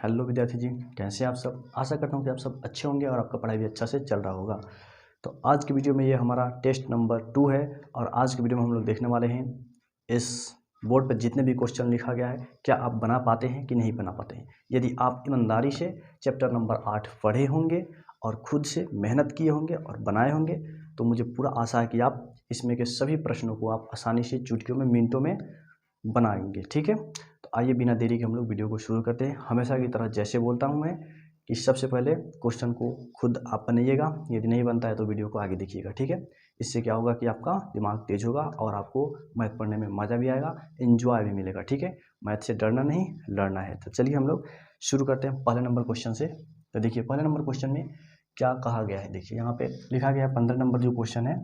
Hello विद्यार्थी जी, कैसे हैं आप सब। आशा करता हूँ कि आप सब अच्छे होंगे और आपका पढ़ाई भी अच्छा से चल रहा होगा। तो आज की वीडियो में ये हमारा टेस्ट नंबर 2 है और आज की वीडियो में हम लोग देखने वाले हैं इस बोर्ड पर जितने भी क्वेश्चन लिखा गया है क्या आप बना पाते हैं कि नहीं बना पाते हैं। यदि आप ईमानदारी से चैप्टर नंबर 8 पढ़े होंगे और खुद से मेहनत किए होंगे और बनाए होंगे तो मुझे पूरा आशा है कि आप इसमें के सभी प्रश्नों को आप आसानी से चुटकियों में, मिनटों में बनाएंगे। ठीक है, तो आइए बिना देरी के हम लोग वीडियो को शुरू करते हैं। हमेशा की तरह जैसे बोलता हूँ मैं कि सबसे पहले क्वेश्चन को खुद आप बनाइएगा, यदि नहीं बनता है तो वीडियो को आगे देखिएगा। ठीक है, इससे क्या होगा कि आपका दिमाग तेज होगा और आपको मैथ पढ़ने में मज़ा भी आएगा, एंजॉय भी मिलेगा। ठीक है, मैथ से डरना नहीं, लड़ना है। तो चलिए हम लोग शुरू करते हैं पहले नंबर क्वेश्चन से। तो देखिए पहले नंबर क्वेश्चन में क्या कहा गया है। देखिए यहाँ पे लिखा गया है 15 नंबर जो क्वेश्चन है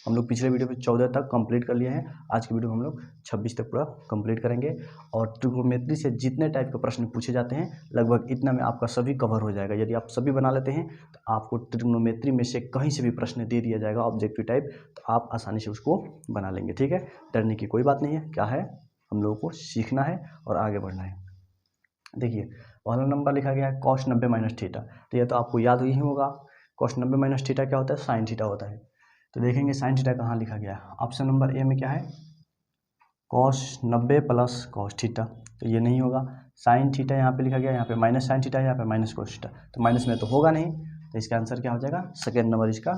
हम लोग पिछले वीडियो में 14 तक कंप्लीट कर लिए हैं। आज की वीडियो में हम लोग 26 तक पूरा कंप्लीट करेंगे और ट्रिग्नोमेट्री से जितने टाइप के प्रश्न पूछे जाते हैं लगभग इतना में आपका सभी कवर हो जाएगा। यदि आप सभी बना लेते हैं तो आपको ट्रिग्नोमेट्री में से कहीं से भी प्रश्न दे दिया जाएगा ऑब्जेक्टिव टाइप, तो आप आसानी से उसको बना लेंगे। ठीक है, डरने की कोई बात नहीं है। क्या है, हम लोगों को सीखना है और आगे बढ़ना है। देखिए पहला नंबर लिखा गया है cos 90 माइनस थीटा। तो यह तो आपको याद ही होगा, cos 90 माइनस थीटा क्या होता है, साइन थीटा होता है। तो देखेंगे साइन थीटा कहाँ लिखा गया है। ऑप्शन नंबर ए में क्या है, cos 90 प्लस cos थीटा। तो ये नहीं होगा, साइन थीटा यहाँ पे लिखा गया, यहाँ पे माइनस साइन थीटा है, यहाँ पे माइनस cos थीटा। तो माइनस में तो होगा नहीं, तो इसका आंसर क्या हो जाएगा, सेकेंड नंबर इसका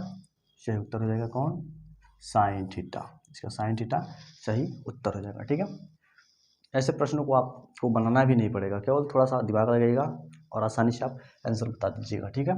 सही उत्तर हो जाएगा। कौन, साइन थीटा। इसका साइन थीटा सही उत्तर हो जाएगा। ठीक है, ऐसे प्रश्नों को आपको बनाना भी नहीं पड़ेगा, केवल थोड़ा सा दिमाग लगेगा और आसानी से आप आंसर बता दीजिएगा। ठीक है,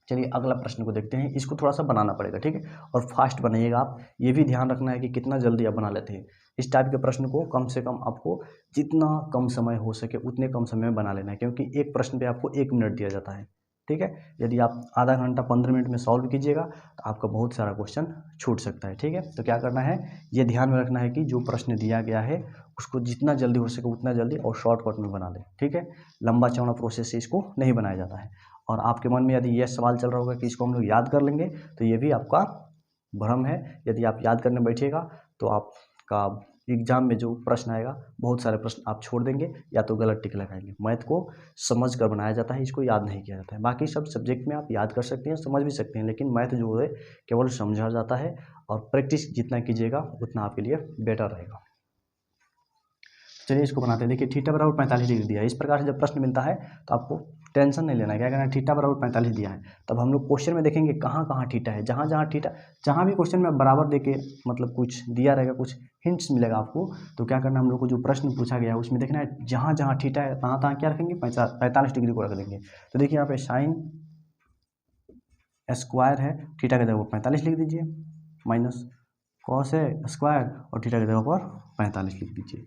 चलिए अगला प्रश्न को देखते हैं। इसको थोड़ा सा बनाना पड़ेगा, ठीक है, और फास्ट बनाइएगा आप। ये भी ध्यान रखना है कि कितना जल्दी आप बना लेते हैं। इस टाइप के प्रश्न को कम से कम आपको जितना कम समय हो सके उतने कम समय में बना लेना है, क्योंकि एक प्रश्न पे आपको 1 मिनट दिया जाता है। ठीक है, यदि आप आधा घंटा 15 मिनट में सॉल्व कीजिएगा तो आपका बहुत सारा क्वेश्चन छूट सकता है। ठीक है, तो क्या करना है, ये ध्यान में रखना है कि जो प्रश्न दिया गया है उसको जितना जल्दी हो सके उतना जल्दी और शॉर्टकट में बना लें। ठीक है, लंबा चौड़ा प्रोसेस से इसको नहीं बनाया जाता है। और आपके मन में यदि यह सवाल चल रहा होगा कि इसको हम लोग याद कर लेंगे, तो ये भी आपका भ्रम है। यदि आप याद करने बैठिएगा तो आपका एग्जाम में जो प्रश्न आएगा बहुत सारे प्रश्न आप छोड़ देंगे या तो गलत टिक लगाएंगे। मैथ को समझ कर बनाया जाता है, इसको याद नहीं किया जाता है। बाकी सब सब्जेक्ट में आप याद कर सकते हैं, समझ भी सकते हैं, लेकिन मैथ जो है केवल समझा जाता है और प्रैक्टिस जितना कीजिएगा उतना आपके लिए बेटर रहेगा। चलिए इसको बनाते हैं। देखिए थीटा बराबर 45 डिग्री दिया है। इस प्रकार से जब प्रश्न मिलता है तो आपको टेंशन नहीं लेना है। क्या करना है, थीटा बराबर 45 दिया है, तब हम लोग क्वेश्चन में देखेंगे कहाँ कहाँ थीटा है। जहाँ जहाँ थीटा, जहाँ भी क्वेश्चन में बराबर देके मतलब कुछ दिया रहेगा, कुछ हिंट्स मिलेगा आपको, तो क्या करना है, हम लोग को जो प्रश्न पूछा गया है उसमें देखना है जहाँ जहाँ थीटा है तहाँ तहाँ क्या रखेंगे, 45 डिग्री को रख देंगे। तो देखिए यहाँ पे साइन स्क्वायर है, थीटा की जगह 45 लिख दीजिए, माइनस कॉस है स्क्वायर और थीटा की जगह पर 45 लिख दीजिए।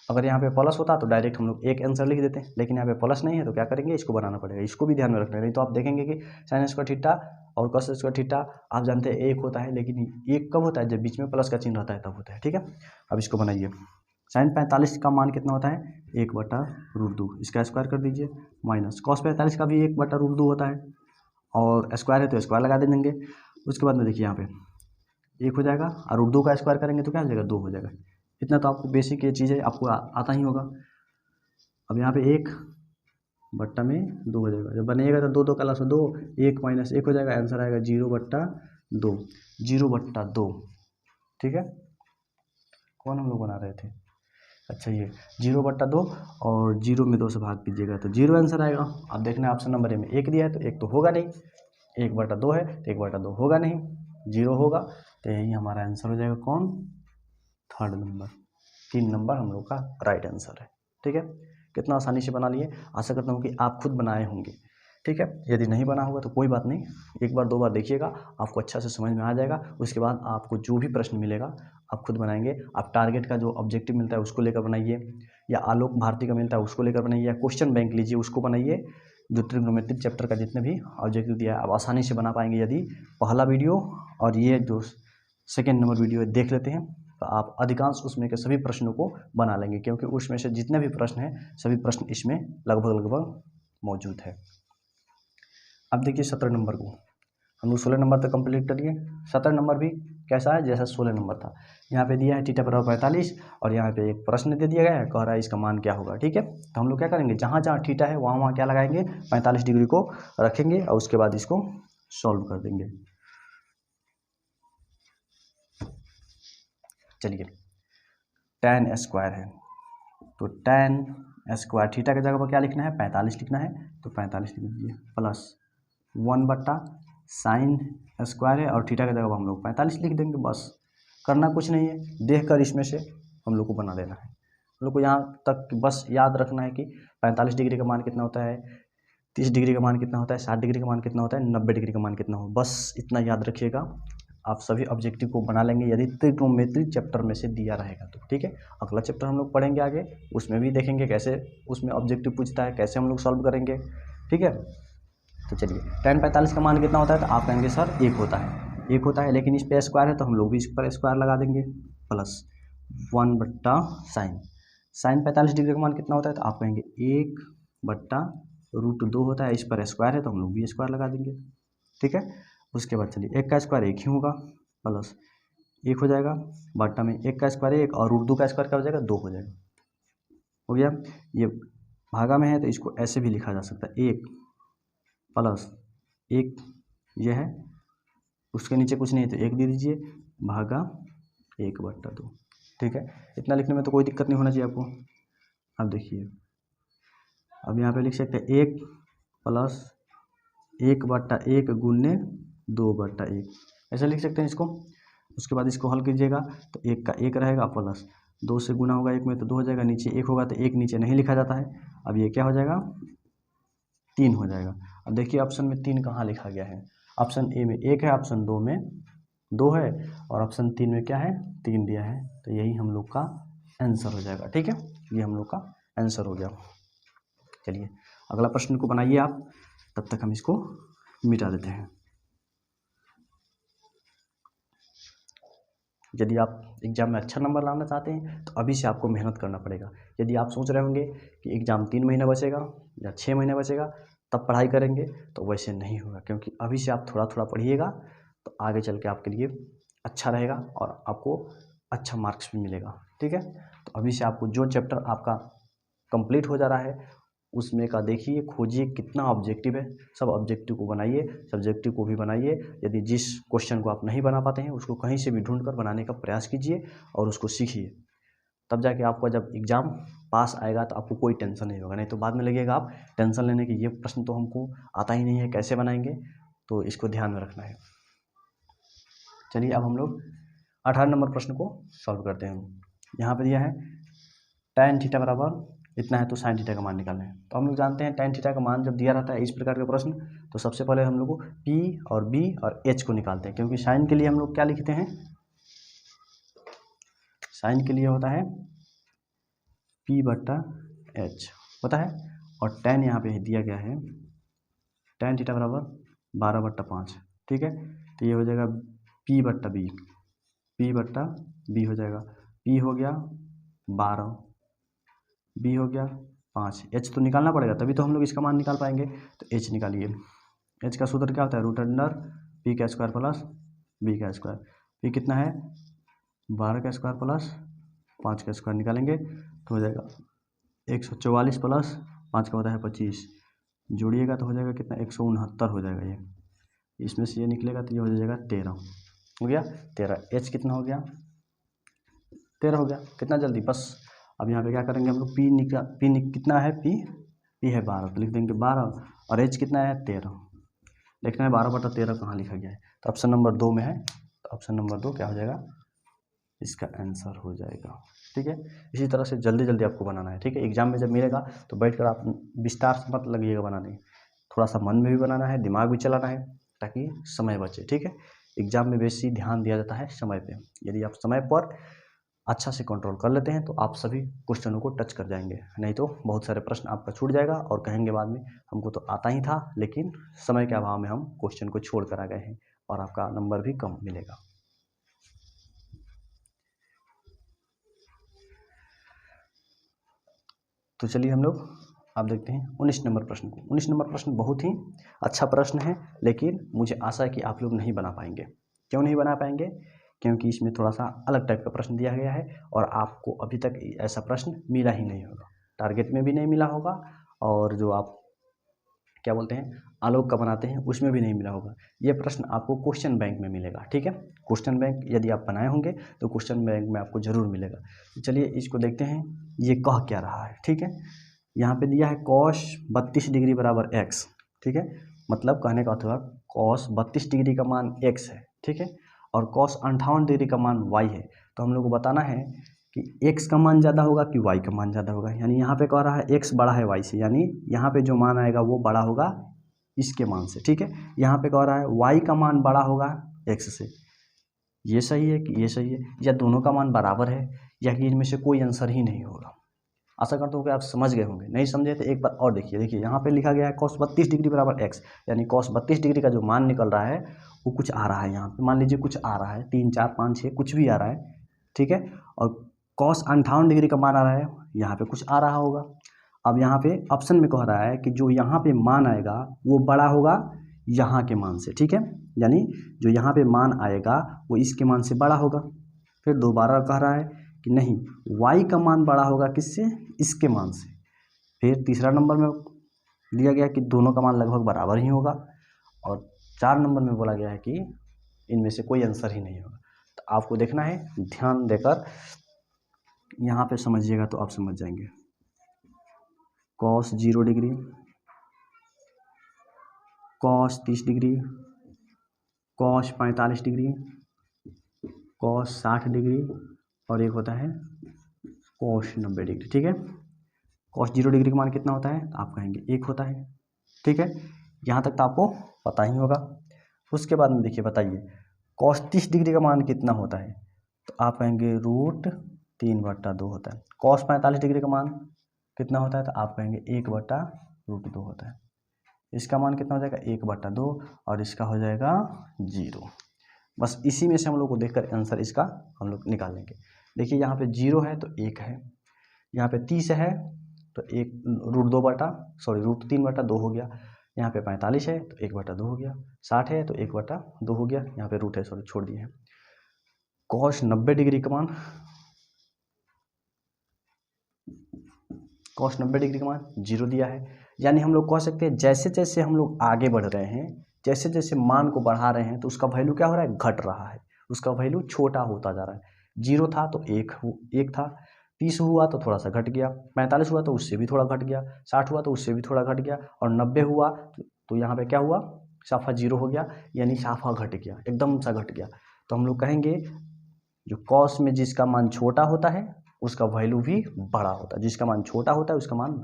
अगर यहाँ पे प्लस होता तो डायरेक्ट हम लोग एक आंसर लिख देते हैं, लेकिन यहाँ पे प्लस नहीं है तो क्या करेंगे, इसको बनाना पड़ेगा। इसको भी ध्यान में रखना है, नहीं तो आप देखेंगे कि साइन स्क्वायर थीटा और कॉस स्क्वायर थीटा आप जानते हैं एक होता है, लेकिन एक कब होता है, जब बीच में प्लस का चिन्ह रहता है तब होता है। ठीक है, अब इसको बनाइए। साइन 45 का मान कितना होता है, 1/√2। इसका स्क्वायर कर दीजिए, माइनस कॉस 45 का भी 1/√2 होता है और स्क्वायर है तो स्क्वायर लगा देंगे। उसके बाद में देखिए यहाँ पे 1 हो जाएगा और √2 का स्क्वायर करेंगे तो क्या हो जाएगा, 2 हो जाएगा। इतना तो आपको बेसिक ये चीज़ें आपको आता ही होगा। अब यहाँ पे 1/2 हो जाएगा, जब बनेगा तो 2 2 का लस 2, 1 माइनस 1 हो जाएगा, आंसर आएगा 0/2, 0/2। ठीक है, कौन हम लोग बना रहे थे, अच्छा ये 0/2 और 0 में 2 से भाग कीजिएगा तो 0 आंसर आएगा। अब देखना है ऑप्शन नंबर ए में 1 दिया है तो 1 तो होगा नहीं, 1/2 है तो 1/2 होगा नहीं, 0 होगा, तो यही हमारा आंसर हो जाएगा। कौन, थर्ड नंबर, 3 नंबर हम लोग का राइट आंसर है। ठीक है, कितना आसानी से बना लिए। आशा करता हूँ कि आप खुद बनाए होंगे। ठीक है, यदि नहीं बना होगा तो कोई बात नहीं, एक बार 2 बार देखिएगा, आपको अच्छा से समझ में आ जाएगा। उसके बाद आपको जो भी प्रश्न मिलेगा आप खुद बनाएंगे। आप टारगेट का जो ऑब्जेक्टिव मिलता है उसको लेकर बनाइए, या आलोक भारती का मिलता है उसको लेकर बनाइए, या क्वेश्चन बैंक लीजिए उसको बनाइए। जो ट्रिग्नोमेट्रिक चैप्टर का जितने भी ऑब्जेक्टिव दिया है आप आसानी से बना पाएंगे यदि पहला वीडियो और ये जो सेकेंड नंबर वीडियो देख लेते हैं, तो आप अधिकांश उसमें के सभी प्रश्नों को बना लेंगे, क्योंकि उसमें से जितने भी प्रश्न हैं सभी प्रश्न इसमें लगभग मौजूद है। अब देखिए 17 नंबर को हम लोग 16 नंबर तक कंप्लीट करिए, 17 नंबर भी कैसा है, जैसा 16 नंबर था। यहाँ पे दिया है थीटा बराबर 45 और यहाँ पे एक प्रश्न दे दिया गया है, कह रहा है इसका मान क्या होगा। ठीक है, तो हम लोग क्या करेंगे, जहाँ जहाँ थीटा है वहाँ वहाँ क्या लगाएंगे, 45 डिग्री को रखेंगे और उसके बाद इसको सॉल्व कर देंगे। चलिए, tan स्क्वायर है तो tan स्क्वायर थीटा की जगह पर क्या लिखना है, 45 लिखना है, तो 45 लिख दीजिए प्लस 1/sin स्क्वायर है और थीटा की जगह पर हम लोग 45 लिख देंगे। बस करना कुछ नहीं है, देखकर इसमें से हम लोग को बना देना है। हम लोग को यहाँ तक बस याद रखना है कि 45 डिग्री का मान कितना होता है, 30 डिग्री का मान कितना होता है, 60 डिग्री का मान कितना होता है, 90 डिग्री का मान कितना हो, बस इतना याद रखिएगा। आप सभी ऑब्जेक्टिव को बना लेंगे यदि त्रिकोणमिति चैप्टर में से दिया रहेगा तो। ठीक है, अगला चैप्टर हम लोग पढ़ेंगे आगे, उसमें भी देखेंगे कैसे उसमें ऑब्जेक्टिव पूछता है, कैसे हम लोग सॉल्व करेंगे। ठीक है, तो चलिए, tan 45 का मान कितना होता है, तो आप कहेंगे सर 1 होता है, 1 होता है, लेकिन इस पर स्क्वायर है तो हम लोग भी इस पर स्क्वायर लगा देंगे, प्लस 1/sin। sin 45 डिग्री का मान कितना होता है, तो आप कहेंगे 1/√2 होता है, इस पर स्क्वायर है तो हम लोग भी स्क्वायर लगा देंगे। ठीक है, उसके बाद चलिए 1 का स्क्वायर 1 ही होगा, प्लस 1 हो जाएगा, बट्टा में 1 का स्क्वायर 1 और √2 का स्क्वायर क्या हो जाएगा, 2 हो जाएगा। हो गया, ये भागा में है तो इसको ऐसे भी लिखा जा सकता है, 1 प्लस 1 ये है, उसके नीचे कुछ नहीं है तो 1 दे दीजिए, भागा 1/2। ठीक है, इतना लिखने में तो कोई दिक्कत नहीं होना चाहिए आपको। अब देखिए, अब यहाँ पे लिख सकते हैं 1 प्लस 1/1 गुने 2/1, ऐसे लिख सकते हैं इसको। उसके बाद इसको हल कीजिएगा तो 1 का 1 रहेगा, प्लस 2 से गुना होगा 1 में तो 2 हो जाएगा, नीचे 1 होगा तो 1 नीचे नहीं लिखा जाता है। अब ये क्या हो जाएगा, 3 हो जाएगा। अब देखिए ऑप्शन में 3 कहाँ लिखा गया है, ऑप्शन ए में 1 है, ऑप्शन 2 में 2 है और ऑप्शन 3 में क्या है, 3 दिया है, तो यही हम लोग का आंसर हो जाएगा। ठीक है, ये हम लोग का आंसर हो गया। चलिए, अगला प्रश्न को बनाइए आप, तब तक हम इसको मिटा देते हैं। यदि आप एग्ज़ाम में अच्छा नंबर लाना चाहते हैं तो अभी से आपको मेहनत करना पड़ेगा। यदि आप सोच रहे होंगे कि एग्ज़ाम 3 महीना बचेगा या 6 महीने बचेगा तब पढ़ाई करेंगे, तो वैसे नहीं होगा, क्योंकि अभी से आप थोड़ा थोड़ा पढ़िएगा तो आगे चल के आपके लिए अच्छा रहेगा और आपको अच्छा मार्क्स भी मिलेगा। ठीक है, तो अभी से आपको जो चैप्टर आपका कंप्लीट हो जा रहा है उसमें का देखिए, खोजिए कितना ऑब्जेक्टिव है, सब ऑब्जेक्टिव को बनाइए, सब्जेक्टिव को भी बनाइए। यदि जिस क्वेश्चन को आप नहीं बना पाते हैं उसको कहीं से भी ढूंढकर बनाने का प्रयास कीजिए और उसको सीखिए, तब जाके आपका जब एग्ज़ाम पास आएगा तो आपको कोई टेंशन नहीं होगा। नहीं तो बाद में लगेगा आप टेंशन लेने की, ये प्रश्न तो हमको आता ही नहीं है, कैसे बनाएंगे, तो इसको ध्यान में रखना है। चलिए, अब हम लोग 18 नंबर प्रश्न को सॉल्व करते हैं। यहाँ पर दिया है tan थीटा बराबर इतना है तो sin थीटा का मान निकालना है। तो हम लोग जानते हैं tan थीटा का मान जब दिया रहता है इस प्रकार का प्रश्न, तो सबसे पहले हम लोग को P और B और H को निकालते हैं, क्योंकि sin के लिए हम लोग क्या लिखते हैं, sin के लिए होता है P/H होता है, और tan यहाँ पे दिया गया है tan थीटा बराबर 12/5। ठीक है, तो ये हो जाएगा P/B, P/B हो जाएगा, P हो गया 12, B हो गया 5, H तो निकालना पड़ेगा तभी तो हम लोग इसका मान निकाल पाएंगे, तो H निकालिए। H का सूत्र क्या होता है, √P का स्क्वायर प्लस B का स्क्वायर। P कितना है, 12 का स्क्वायर प्लस 5 का स्क्वायर, निकालेंगे तो हो जाएगा 144 प्लस 5 का होता है 25, जोड़िएगा तो हो जाएगा कितना, 169 हो जाएगा। ये इसमें से ये निकलेगा तो ये हो जाएगा 13, हो गया 13। H कितना हो गया, 13 हो गया, कितना जल्दी। बस अब यहाँ पे क्या करेंगे हम लोग, कितना है, P है 12 तो लिख देंगे 12, और H कितना है 13, लिखना है 12/13 कहाँ लिखा गया है, तो ऑप्शन नंबर 2 में है, तो ऑप्शन नंबर 2 क्या हो जाएगा, इसका आंसर हो जाएगा। ठीक है, इसी तरह से जल्दी जल्दी आपको बनाना है। ठीक है, एग्जाम में जब मिलेगा तो बैठकर आप विस्तार से मत लगिएगा बनाने, थोड़ा सा मन में भी बनाना है, दिमाग भी चलाना है, ताकि समय बचे। ठीक है, एग्जाम में बेसी ध्यान दिया जाता है समय पे, यदि आप समय पर अच्छा से कंट्रोल कर लेते हैं तो आप सभी क्वेश्चनों को टच कर जाएंगे, नहीं तो बहुत सारे प्रश्न आपका छूट जाएगा और कहेंगे बाद में हमको तो आता ही था, लेकिन समय के अभाव में हम क्वेश्चन को छोड़ कर आ गए हैं, और आपका नंबर भी कम मिलेगा। तो चलिए हम लोग आप देखते हैं 19 नंबर प्रश्न को। 19 नंबर प्रश्न बहुत ही अच्छा प्रश्न है, लेकिन मुझे आशा है कि आप लोग नहीं बना पाएंगे। क्यों नहीं बना पाएंगे, क्योंकि इसमें थोड़ा सा अलग टाइप का प्रश्न दिया गया है और आपको अभी तक ऐसा प्रश्न मिला ही नहीं होगा, टारगेट में भी नहीं मिला होगा और जो आप क्या बोलते हैं आलोक का बनाते हैं उसमें भी नहीं मिला होगा। ये प्रश्न आपको क्वेश्चन बैंक में मिलेगा, ठीक है। क्वेश्चन बैंक यदि आप बनाए होंगे तो क्वेश्चन बैंक में आपको ज़रूर मिलेगा। चलिए इसको देखते हैं ये कह क्या रहा है, ठीक है। यहाँ पे दिया है cos 32 डिग्री बराबर x, ठीक है। मतलब कहने का मतलब cos 32 डिग्री का मान x है, ठीक है, और cos 58 डिग्री का मान y है। तो हम लोग को बताना है कि x का मान ज़्यादा होगा कि y का मान ज़्यादा होगा। यानी यहाँ पे कह रहा है x बड़ा है y से, यानी यहाँ पे जो मान आएगा वो बड़ा होगा इसके मान से, ठीक है। यहाँ पे कह रहा है y का मान बड़ा होगा x से। ये सही है कि ये सही है, या दोनों का मान बराबर है, या कि इनमें से कोई आंसर ही नहीं होगा। आशा करता हूँ कि आप समझ गए होंगे। नहीं समझे तो एक बार और देखिए यहाँ पे लिखा गया है cos 32 डिग्री बराबर x, यानी cos 32 डिग्री का जो मान निकल रहा है वो कुछ आ रहा है। यहाँ पे मान लीजिए कुछ आ रहा है 3 4 5 6 कुछ भी आ रहा है, ठीक है। और cos 58 डिग्री का मान आ रहा है, यहाँ पे कुछ आ रहा होगा। अब यहाँ पे ऑप्शन में कह रहा है कि जो यहाँ पे मान आएगा वो बड़ा होगा यहाँ के मान से, ठीक है। यानी जो यहाँ पे मान आएगा वो इसके मान से बड़ा होगा। फिर दोबारा कह रहा है कि नहीं y का मान बड़ा होगा किससे, इसके मान से। फिर तीसरा नंबर में दिया गया कि दोनों का मान लगभग बराबर ही होगा, और 4 नंबर में बोला गया है कि इनमें से कोई आंसर ही नहीं होगा। तो आपको देखना है, ध्यान देकर यहाँ पे समझिएगा तो आप समझ जाएंगे। cos 0 degree, cos 30 degree, cos 45 degree, cos 60 degree, और एक होता है cos 90 डिग्री, ठीक है। cos 0 डिग्री का मान कितना होता है, आप कहेंगे 1 होता है, ठीक है। यहाँ तक तो आपको पता ही होगा। उसके बाद में देखिए बताइए cos 30 डिग्री का मान कितना होता है, तो आप कहेंगे √3/2 होता है। cos 45 डिग्री का मान कितना होता है, तो आप कहेंगे 1/√2 होता है। इसका मान कितना हो जाएगा 1/2, और इसका हो जाएगा 0। बस इसी में से हम लोग को देखकर आंसर इसका हम लोग निकाल लेंगे। देखिए यहाँ पे 0 है तो 1 है, यहाँ पे 30 है तो √3/2 हो गया। यहाँ पे 45 है तो 1/2 हो गया, 60 है तो 1/2 हो गया, यहाँ पे रूट है सॉरी छोड़ दिए हैं। cos 90 डिग्री का मान, cos 90 डिग्री का मान 0 दिया है। यानी हम लोग कह सकते हैं जैसे जैसे हम लोग आगे बढ़ रहे हैं, जैसे जैसे मान को बढ़ा रहे हैं तो उसका वैल्यू क्या हो रहा है, घट रहा है, उसका वैल्यू छोटा होता जा रहा है। 0 था तो 1 था, 30 हुआ तो थोड़ा सा घट गया, 45 हुआ तो उससे भी थोड़ा घट गया, 60 हुआ तो उससे भी थोड़ा घट गया, और 90 हुआ तो यहाँ पे क्या हुआ, साफा 0 हो गया, यानी साफा घट गया, एकदम सा घट गया। तो हम लोग कहेंगे जो कॉस में जिसका मान छोटा होता है उसका वैल्यू भी बड़ा होता है, जिसका मान छोटा होता है उसका मान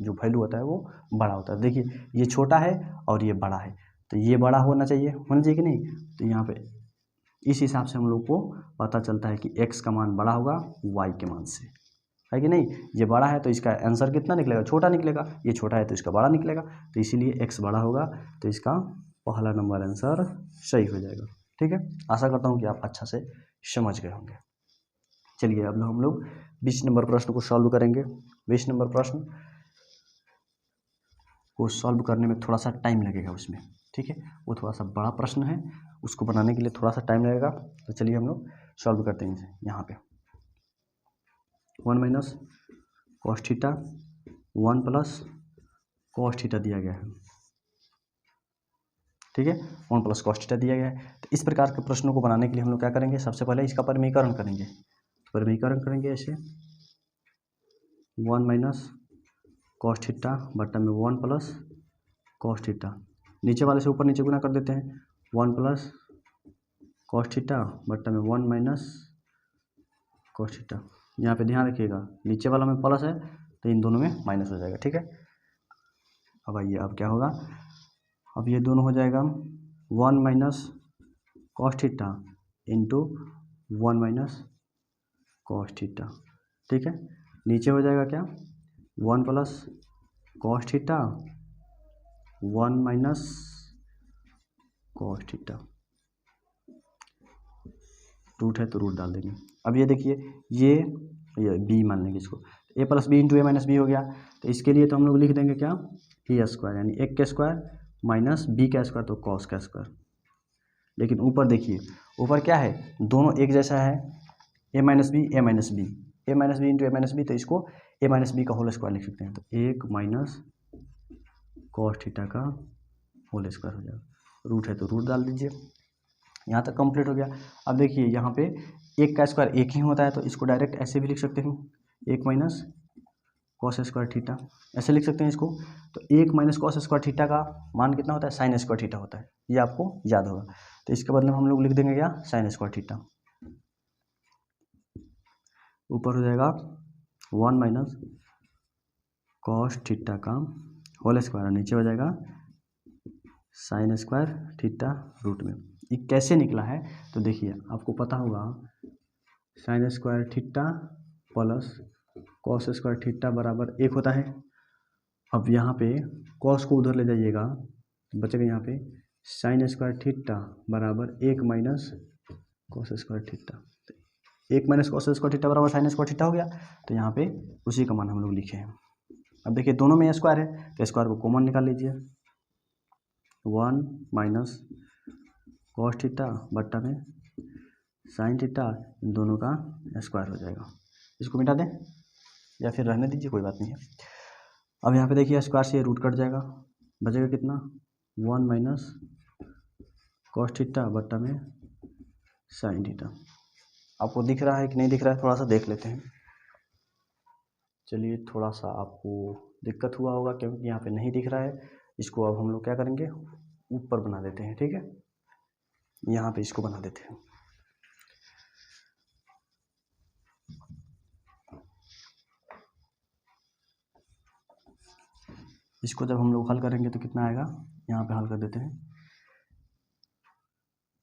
जो वैल्यू होता है वो बड़ा होता है। देखिए ये छोटा है और ये बड़ा है, तो ये बड़ा होना चाहिए कि नहीं। तो यहाँ पे इस हिसाब से हम लोग को पता चलता है कि x का मान बड़ा होगा y के मान से, है कि नहीं। ये बड़ा है तो इसका आंसर कितना निकलेगा, छोटा निकलेगा, ये छोटा है तो इसका बड़ा निकलेगा, तो इसीलिए x बड़ा होगा, तो इसका पहला नंबर आंसर सही हो जाएगा, ठीक है। आशा करता हूँ कि आप अच्छा से समझ गए होंगे। चलिए अब हम लोग 20 नंबर प्रश्न को सॉल्व करेंगे। 20 नंबर प्रश्न को सॉल्व करने में थोड़ा सा टाइम लगेगा उसमें, ठीक है। वो थोड़ा सा बड़ा प्रश्न है, उसको बनाने के लिए थोड़ा सा टाइम लगेगा। तो चलिए हम लोग सॉल्व करते हैं इसे। यहाँ पे 1 - cos थीटा 1 + cos थीटा दिया गया है, ठीक है। 1 + cos थीटा दिया गया है। तो इस प्रकार के प्रश्नों को बनाने के लिए हम लोग क्या करेंगे, सबसे पहले इसका परिमीकरण करेंगे। ऐसे 1 - cos थीटा बटा में 1 + cos थीटा, नीचे वाले से ऊपर नीचे गुना कर देते हैं। 1 + cos थीटा बटा में 1 - cos थीटा। यहाँ पे ध्यान रखिएगा नीचे वाला में प्लस है तो इन दोनों में माइनस हो जाएगा, ठीक है। अब आइए अब क्या होगा, अब ये दोनों हो जाएगा 1 - cos theta into 1 - cos theta, ठीक है। नीचे हो जाएगा क्या 1 + cos theta 1 - cos theta, root है तो रूट डाल देंगे। अब ये देखिए ये b मान लेंगे इसको, a + b into a - b हो गया। तो इसके लिए तो हम लोग लिख देंगे क्या a² यानी 1 का स्क्वायर माइनस b का स्क्वायर तो cos का स्क्वायर। लेकिन ऊपर देखिए, ऊपर क्या है, दोनों एक जैसा है, ए माइनस बी ए माइनस बी, ए माइनस बी इंटू ए माइनस बी, तो इसको ए माइनस बी का होल स्क्वायर लिख सकते हैं। तो 1 माइनस कॉस थीटा का होल स्क्वायर हो जाएगा, रूट है तो रूट डाल दीजिए। यहाँ तक कंप्लीट हो गया। अब देखिए यहाँ पे 1 का स्क्वायर 1 ही होता है, तो इसको डायरेक्ट ऐसे भी लिख सकते हैं, 1 माइनस कॉस स्क्वायर थीटा, ऐसे लिख सकते हैं इसको। तो 1 माइनस कॉस स्क्वायर थीटा का मान कितना होता है, साइन स्क्वायर थीटा होता है, ये आपको याद होगा। तो इसके बदले में हम लोग लिख देंगे क्या, साइन स्क्वायर थीटा। ऊपर हो जाएगा 1 माइनस कॉस थीटा का होल स्क्वायर, नीचे हो जाएगा साइन स्क्वायर थीटा रूट में। ये कैसे निकला है, तो देखिए आपको पता होगा, sine square theta plus cos square theta बराबर 1 होता है। अब यहाँ पे कॉस को उधर ले जाइएगा, बचेगा यहाँ पे साइन स्क्वायर थीटा बराबर 1 minus cos square theta. 1 minus cos square theta बराबर साइन स्क्वायर थीटा हो गया। तो यहाँ पे उसी का मान हम लोग लिखे हैं। अब देखिए दोनों में स्क्वायर है, तो स्क्वायर को कॉमन निकाल लीजिए, 1 माइनस कॉस थीटा बट्टा में साइन थीटा, इन दोनों का स्क्वायर हो जाएगा। इसको मिटा दें या फिर रहने दीजिए, कोई बात नहीं है। अब यहाँ पे देखिए स्क्वायर से रूट कट जाएगा, बचेगा कितना, 1 माइनस कॉस थीटा बट्टा में साइन थीटा। आपको दिख रहा है कि नहीं दिख रहा है, थोड़ा सा देख लेते हैं। चलिए थोड़ा सा आपको दिक्कत हुआ होगा क्योंकि यहाँ पे नहीं दिख रहा है। इसको अब हम लोग क्या करेंगे, ऊपर बना देते हैं, ठीक है। यहाँ पे इसको बना देते हैं। इसको जब हम लोग हल करेंगे तो कितना आएगा, यहाँ पे हल कर देते हैं,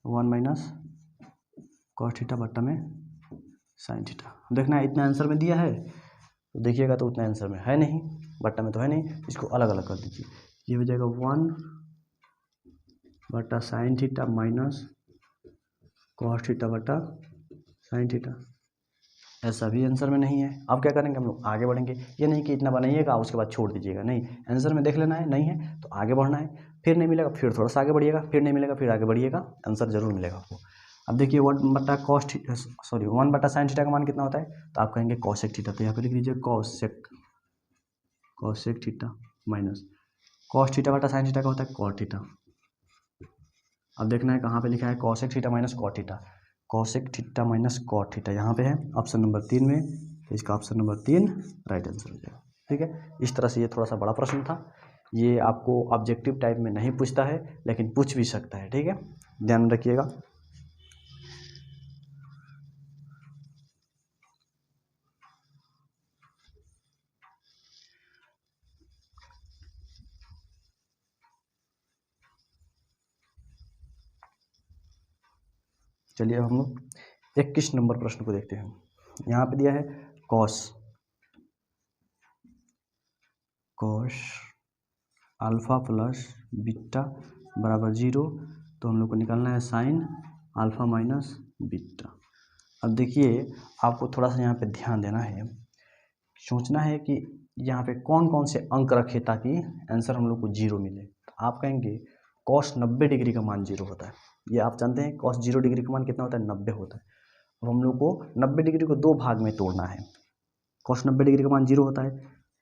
1 माइनस कॉस थीटा बट्टा में साइन थीटा। देखना है इतना आंसर में दिया है, तो देखिएगा तो उतना आंसर में है नहीं, बट्टा में तो है नहीं, इसको अलग अलग कर दीजिए। ये हो जाएगा 1 बट्टा sine theta minus cos theta बट्टा साइन थीटा। ऐसा भी आंसर में नहीं है। अब क्या करेंगे, हम लोग आगे बढ़ेंगे। ये नहीं कि इतना बनाइएगा उसके बाद छोड़ दीजिएगा, नहीं, आंसर में देख लेना है, नहीं है तो आगे बढ़ना है, फिर नहीं मिलेगा फिर थोड़ा सा आगे बढ़िएगा, फिर नहीं मिलेगा फिर आगे बढ़िएगा, आंसर जरूर मिलेगा आपको। अब देखिए 1 बट्टा साइन थीटा का मान कितना होता है, तो आप कहेंगे कॉसेक थीटा, तो यहाँ पे लिख लीजिए cosec theta minus cos theta बट्टा साइन थीटा का होता है कॉट थीटा। अब देखना है कहाँ पे लिखा है, cosec theta minus cot theta, cosec theta minus cot theta यहाँ पे है ऑप्शन नंबर 3 में, तो इसका ऑप्शन नंबर 3 राइट आंसर हो जाएगा, ठीक है। इस तरह से ये थोड़ा सा बड़ा प्रश्न था, ये आपको ऑब्जेक्टिव टाइप में नहीं पूछता है लेकिन पूछ भी सकता है, ठीक है, ध्यान रखिएगा। चलिए हम लोग 21 नंबर प्रश्न को देखते हैं। यहाँ पे दिया है कॉस अल्फा प्लस बीटा बराबर 0, तो हम लोग को निकालना है साइन अल्फा माइनस बीटा। अब देखिए आपको थोड़ा सा यहाँ पे ध्यान देना है, सोचना है कि यहाँ पे कौन कौन से अंक रखे ताकि आंसर हम लोग को 0 मिले। तो आप कहेंगे कॉस 90 डिग्री का मान 0 होता है, ये आप जानते हैं, कॉस 0 डिग्री का मान कितना होता है, 90 होता है। अब हम लोग को 90 डिग्री को 2 भाग में तोड़ना है, कॉस 90 डिग्री का मान 0 होता है,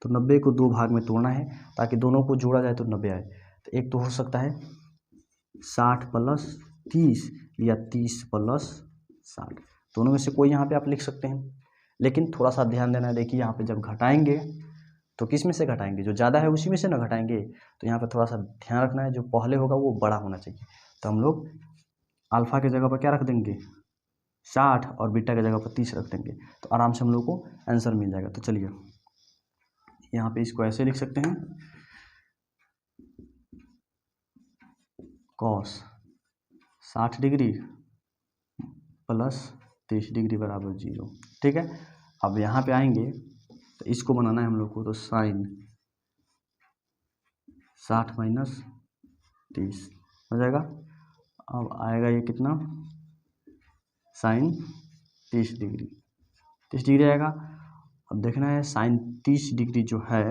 तो 90 को 2 भाग में तोड़ना है ताकि दोनों को जोड़ा जाए तो 90 आए। तो एक तो हो सकता है 60 प्लस 30 या 30 प्लस 60, दोनों में से कोई यहाँ पे आप लिख सकते हैं। लेकिन थोड़ा सा ध्यान देना है, देखिए यहाँ पे जब घटाएंगे तो किस में से घटाएंगे, जो ज़्यादा है उसी में से ना घटाएंगे। तो यहाँ पे थोड़ा सा ध्यान रखना है, जो पहले होगा वो बड़ा होना चाहिए। तो हम लोग अल्फ़ा की जगह पर क्या रख देंगे, 60, और बीटा की जगह पर 30 रख देंगे, तो आराम से हम लोग को आंसर मिल जाएगा। तो चलिए यहाँ पे इसको ऐसे लिख सकते हैं, कॉस 60 डिग्री प्लस 30 डिग्री बराबर 0, ठीक है। अब यहाँ पे आएंगे तो इसको बनाना है हम लोग को, तो साइन 60 माइनस 30 हो जाएगा। अब आएगा ये कितना, साइन 30 डिग्री आएगा। अब देखना है साइन 30 डिग्री जो है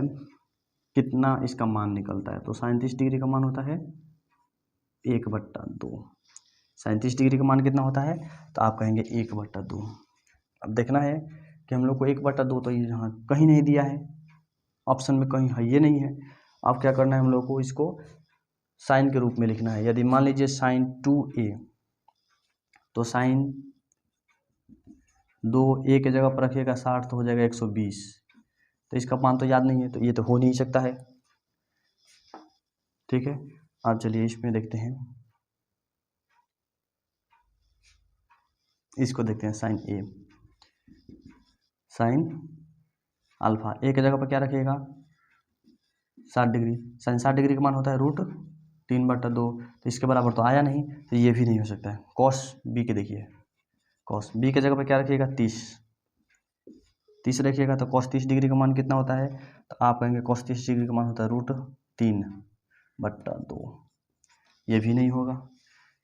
कितना इसका मान निकलता है, तो साइन 30 डिग्री का मान होता है 1/2। साइन 30 डिग्री का मान कितना होता है, तो आप कहेंगे 1/2। अब देखना है कि हम लोग को 1/2 तो यहाँ कहीं नहीं दिया है, ऑप्शन में कहीं है, ये नहीं है। अब क्या करना है हम लोग को, इसको साइन के रूप में लिखना है। यदि मान लीजिए साइन 2a, तो साइन 2a के जगह पर रखिएगा 60 तो हो जाएगा 120। तो इसका मान तो याद नहीं है, तो ये तो हो नहीं सकता है। ठीक है, आप चलिए इसमें देखते हैं, इसको देखते हैं। Sine a, sine alpha a के जगह पर क्या रखिएगा 60 डिग्री। साइन 60 डिग्री का मान होता है √3/2, तो इसके बराबर तो आया नहीं, तो ये भी नहीं हो सकता है। कॉस b के देखिए, कॉस b के जगह पर क्या रखिएगा 30 रखिएगा, तो कॉस 30 डिग्री का मान कितना होता है, तो आप कहेंगे कॉस 30 डिग्री का मान होता है √3/2। ये भी नहीं होगा,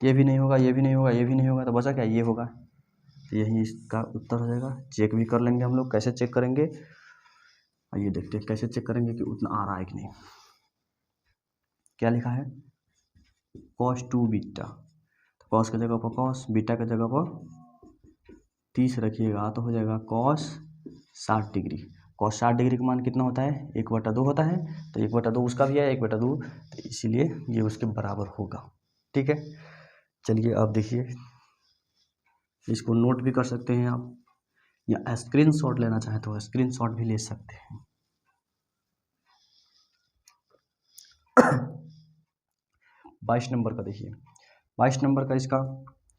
ये भी नहीं होगा, ये भी नहीं होगा, ये भी नहीं होगा, तो बचा क्या, ये होगा। तो यही इसका उत्तर हो जाएगा। चेक भी कर लेंगे हम लोग, कैसे चेक करेंगे, आइए देखते हैं कैसे चेक करेंगे कि उतना आ रहा है कि नहीं। क्या लिखा है, cos 2 बीटा, तो कॉस की जगह पर कॉस, बीटा की जगह पर 30 रखिएगा, तो हो जाएगा cos 60 डिग्री। cos 60 डिग्री का मान कितना होता है, 1/2 होता है, तो 1/2 उसका भी है 1/2, तो इसीलिए ये उसके बराबर होगा। ठीक है, चलिए अब देखिए, इसको नोट भी कर सकते हैं आप, या स्क्रीनशॉट लेना चाहे तो स्क्रीनशॉट भी ले सकते हैं। 22 नंबर का देखिए, 22 नंबर का इसका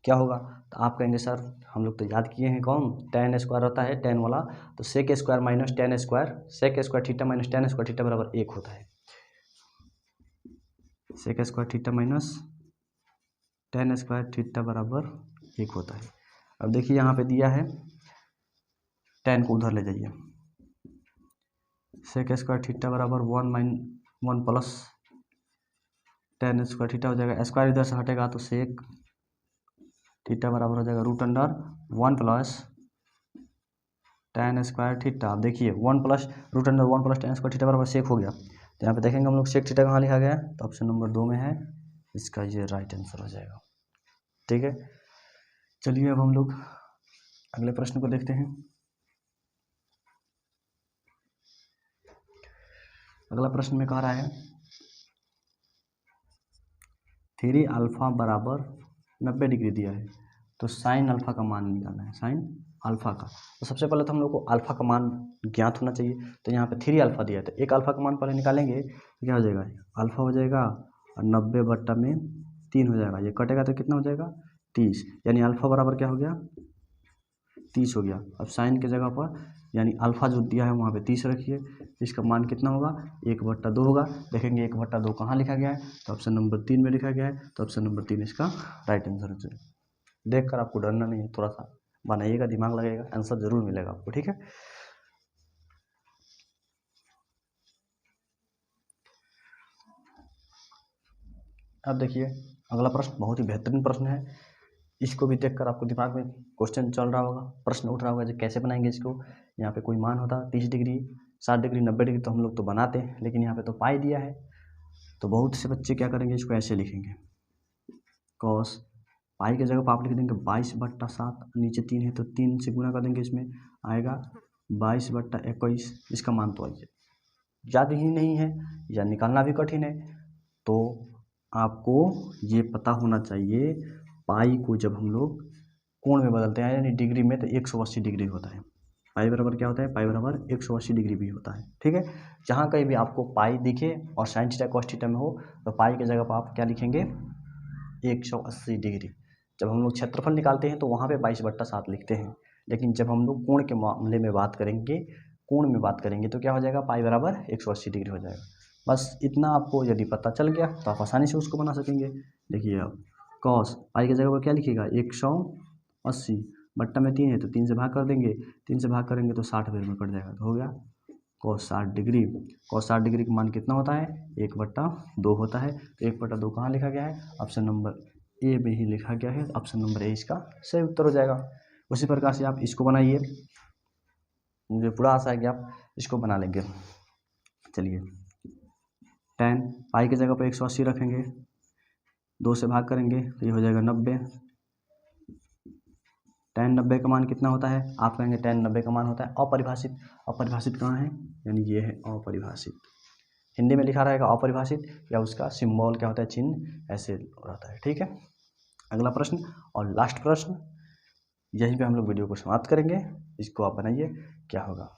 क्या होगा, तो आप कहेंगे सर हम लोग तो याद किए हैं, कौन tan स्क्वायर होता है, tan वाला, तो sec square minus tan square, sec square theta minus tan square theta बराबर 1 होता है। sec square theta minus tan square theta बराबर 1 होता है। अब देखिए यहाँ पे दिया है, tan को उधर ले जाइए, sec स्क्वायर थीटा बराबर 1 प्लस tan स्क्वायर थीटा हो जाएगा, स्क्वायर इधर से हटेगा तो sec थीटा बराबर हो जाएगा √1 प्लस tan स्क्वायर थीटा। अब देखिए 1 plus √1 plus tan square theta बराबर सेक हो गया, तो यहाँ पे देखेंगे हम लोग सेक थीटा कहाँ लिखा गया है, तो ऑप्शन नंबर 2 में है, इसका ये राइट आंसर हो जाएगा। ठीक है, चलिए अब हम लोग अगले प्रश्न को देखते हैं। अगला प्रश्न में कह रहा है 3 अल्फा बराबर 90 डिग्री दिया है, तो साइन अल्फा का मान निकालना है, साइन अल्फा का। तो सबसे पहले तो हम लोग को अल्फा का मान ज्ञात होना चाहिए, तो यहाँ पे 3 अल्फा दिया है, तो एक अल्फा का मान पहले निकालेंगे, तो क्या हो जाएगा, अल्फा हो जाएगा और 90/3 हो जाएगा, ये कटेगा तो कितना हो जाएगा 30, यानी अल्फा बराबर क्या हो गया 30 हो गया। अब साइन की जगह पर यानी अल्फा जो दिया है वहाँ पे 30 रखिए, इसका मान कितना होगा 1/2 होगा। देखेंगे 1/2 कहाँ लिखा गया है, तो ऑप्शन नंबर 3 में लिखा गया है, तो ऑप्शन नंबर 3 इसका राइट आंसर है। देखकर आपको डरना नहीं है, थोड़ा सा बनाइएगा, दिमाग लगेगा, आंसर जरूर मिलेगा आपको। ठीक है, अब देखिए अगला प्रश्न बहुत ही बेहतरीन प्रश्न है, इसको भी देखकर आपको दिमाग में क्वेश्चन चल रहा होगा, प्रश्न उठ रहा होगा जो कैसे बनाएंगे इसको। यहाँ पे कोई मान होता 30 डिग्री 60 डिग्री 90 डिग्री तो हम लोग तो बनाते हैं, लेकिन यहाँ पे तो पाई दिया है, तो बहुत से बच्चे क्या करेंगे, इसको ऐसे लिखेंगे, कॉस पाई की जगह पर आप लिख देंगे 22/7, नीचे 3 है तो 3 से गुना कर देंगे, इसमें आएगा 22/21। इसका मान तो आइए याद ही नहीं है या निकालना भी कठिन है, तो आपको ये पता होना चाहिए, पाई को जब हम लोग कोण में बदलते हैं यानी डिग्री में, तो 180 डिग्री होता है। पाई बराबर क्या होता है, पाई बराबर 180 डिग्री भी होता है। ठीक है, जहाँ कहीं भी आपको पाई दिखे और साइन थीटा कॉस थीटा में हो, तो पाई की जगह पर आप क्या लिखेंगे 180 डिग्री। जब हम लोग क्षेत्रफल निकालते हैं तो वहाँ पे 22/7 लिखते हैं, लेकिन जब हम लोग कोण के मामले में बात करेंगे, कोण में बात करेंगे, तो क्या हो जाएगा पाई बराबर 180 डिग्री हो जाएगा। बस इतना आपको यदि पता चल गया तो आप आसानी से उसको बना सकेंगे। देखिए अब कॉस पाई की जगह पर क्या लिखिएगा 180, बट्टा में 3 है तो 3 से भाग कर देंगे, 3 से भाग करेंगे तो 60 में कट जाएगा, तो हो गया कॉस 60 डिग्री। कॉस 60 डिग्री का मान कितना होता है 1/2 होता है, तो 1/2 कहाँ लिखा गया है, ऑप्शन नंबर ए में ही लिखा गया है, ऑप्शन नंबर ए इसका सही उत्तर हो जाएगा। उसी प्रकार से आप इसको बनाइए, मुझे पूरा आशा है कि आप इसको बना लेंगे। चलिए tan पाई की जगह पर 180 रखेंगे, 2 से भाग करेंगे तो ये हो जाएगा 90, tan 90 का मान कितना होता है? आप कहेंगे tan 90 का मान होता है अपरिभाषित। अपरिभाषित कहाँ है? यानी ये है अपरिभाषित। हिंदी में लिखा रहेगा अपरिभाषित, या उसका सिंबल क्या होता है, चिन्ह ऐसे रहता है। ठीक है, अगला प्रश्न और लास्ट प्रश्न, यहीं पे हम लोग वीडियो को समाप्त करेंगे। इसको आप बनाइए, क्या होगा।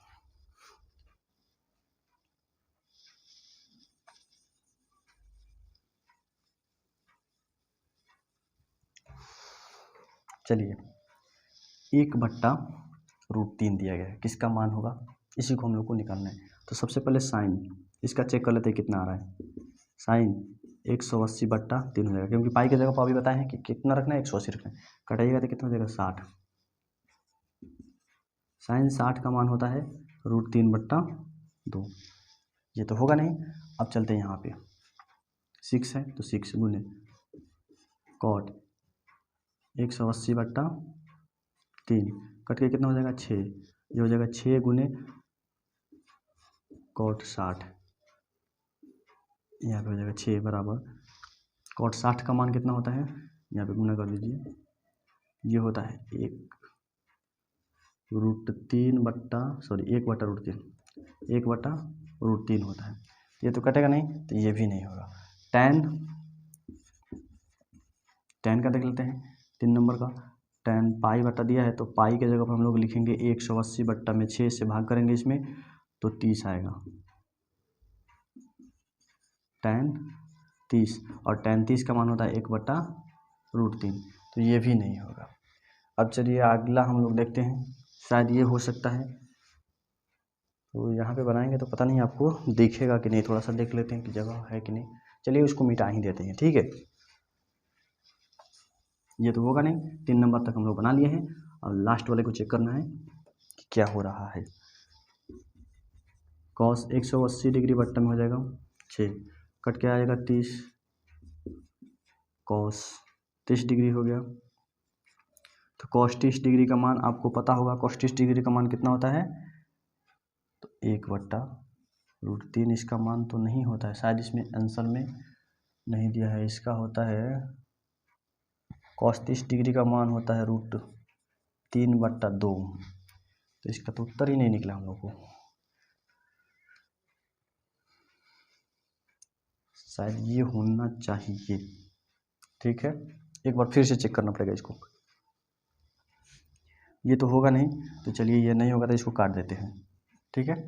चलिए, 1/√3 दिया गया है, किसका मान होगा, इसी को हम लोग को निकालना है। तो सबसे पहले साइन इसका चेक कर लेते हैं कितना आ रहा है। साइन 180/3 हो जाएगा, क्योंकि पाई की जगह पर अभी बताए हैं कि कितना रखना है, 180 रखना है। कटाइएगा तो कितना हो जाएगा, 60। साइन 60 का मान होता है √3/2। ये तो होगा नहीं। अब चलते हैं यहाँ पे 6 है तो 6 गुने कॉट 180/3 कट के कितना हो जाएगा, 6। ये हो जाएगा 6 गुने कॉट 60। यहाँ पे हो जाएगा 6 बराबर कॉट 60 का मान कितना होता है, यहाँ पे गुना कर लीजिए। ये होता है 1/√3 होता है। ये तो कटेगा नहीं, तो ये भी नहीं होगा। tan का देख लेते हैं, 3 नंबर का tan पाई बटा दिया है, तो पाई के जगह पर हम लोग लिखेंगे 180/6 से भाग करेंगे इसमें, तो 30 आएगा। tan 30, और tan 30 का मान होता है 1/√3, तो ये भी नहीं होगा। अब चलिए अगला हम लोग देखते हैं, शायद ये हो सकता है। तो यहाँ पे बनाएंगे तो पता नहीं आपको दिखेगा कि नहीं, थोड़ा सा देख लेते हैं कि जगह है कि नहीं। चलिए उसको मिटा ही देते हैं, ठीक है। ये तो होगा नहीं, 3 नंबर तक हम लोग बना लिए हैं, और लास्ट वाले को चेक करना है कि क्या हो रहा है। cos 180 डिग्री बट्टा में हो जाएगा 6, कट के आएगा 30, cos 30 डिग्री हो गया। तो cos 30 डिग्री का मान आपको पता होगा, cos 30 डिग्री का मान कितना होता है, तो 1/√3। इसका मान तो नहीं होता है, शायद इसमें आंसर में नहीं दिया है। इसका होता है cos 30 डिग्री का मान होता है √3/2। तो इसका तो उत्तर ही नहीं निकला हम लोग को, शायद ये होना चाहिए। ठीक है, एक बार फिर से चेक करना पड़ेगा इसको। ये तो होगा नहीं, तो चलिए ये नहीं होगा तो इसको काट देते हैं। ठीक है,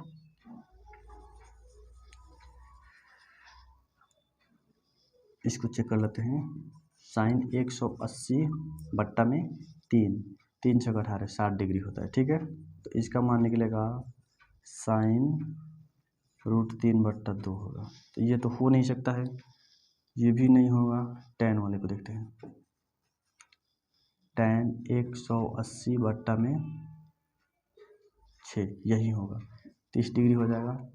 इसको चेक कर लेते हैं। साइन 180/3, 3 से 18 60 डिग्री होता है। ठीक है, तो इसका मान निकलेगा साइन √3/2 होगा। तो ये तो हो नहीं सकता है, ये भी नहीं होगा। tan वाले को देखते हैं, tan 180/6 यही होगा, 30 डिग्री हो जाएगा।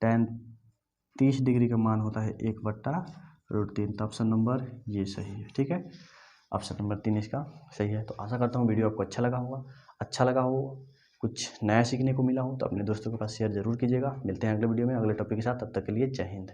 tan 30 डिग्री का मान होता है 1/√3। तो ऑप्शन नंबर ये सही है। ठीक है, ऑप्शन नंबर 3 इसका सही है। तो आशा करता हूँ वीडियो आपको अच्छा लगा हो, कुछ नया सीखने को मिला हो, तो अपने दोस्तों के पास शेयर जरूर कीजिएगा। मिलते हैं अगले वीडियो में अगले टॉपिक के साथ, तब तक के लिए जय हिंद।